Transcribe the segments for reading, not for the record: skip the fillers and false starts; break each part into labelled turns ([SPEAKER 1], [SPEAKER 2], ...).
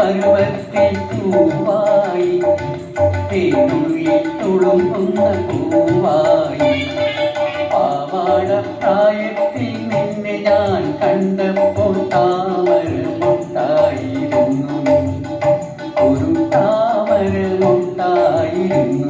[SPEAKER 1] പരുവത്തിൽ പൂവായി തേനുള്ളിൽ തുളുമ്പുന്ന പൂവായി പാവാട പ്രായത്തിൽ നിന്നെ ഞാൻ കണ്ടപ്പോൾ താമര മുട്ടായിരുന്നു ഒരു താമര മുട്ടായിരുന്നു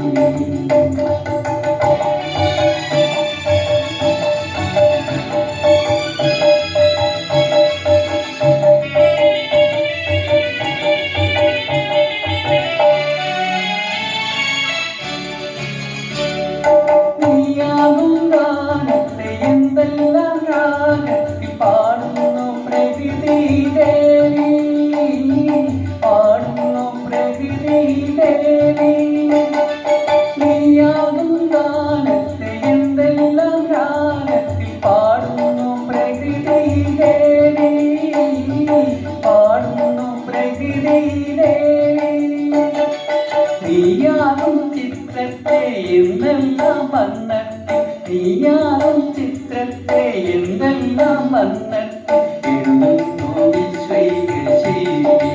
[SPEAKER 1] എന്തെല്ലാം രാഗത്തിൽ പാടുന്നു പ്രകൃതി ദേവി പാടുന്നു പ്രകൃതി ദേവി നീയാകും ഗാനത്തെ എന്തെല്ലാം രാഗത്തിൽ പാടുന്നു പ്രകൃതി ദേവി പാടുന്നു പ്രകൃതി ദേവി നീയാകും ചിത്രത്തെ എന്തെല്ലാം വന്നത്തെ നീയാകും ചിത്രത്തെ എന്തെല്ലാം വന്നത്തെ എഴുതുന്നു വിശ്വൈകശീലി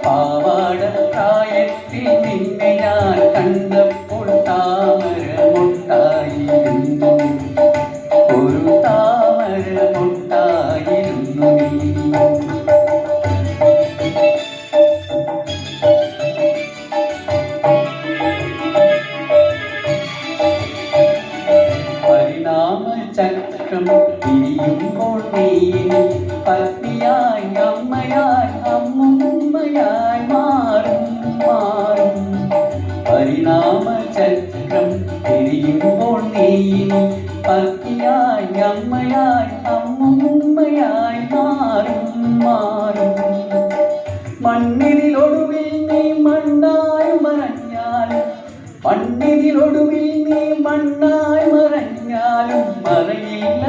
[SPEAKER 1] പാവാട പ്രായത്തിൽ നിന്നെ ഞാൻ കണ്ടപ്പോൾ താമര മുട്ടായിരുന്നു ഒരു താമര മുട്ടായിരുന്നു ചക്രം തിരിയുമ്പോൾ നീ പത്നിയായി അമ്മയായി അമ്മുമ്മയായി മാറും മാറും പരിണാമ ചക്രം തിരിയുമ്പോൾ നീ പത്നിയായി അമ്മയായി അമ്മുമ്മയായി മാറും മാറും മണ്ണിതിലൊടുവിൽ നീ മണ്ണായി മറഞ്ഞാലും മണ്ണിതിലൊടുവിൽ നീ മണ്ണായി മറഞ്ഞാലും മറയില്ല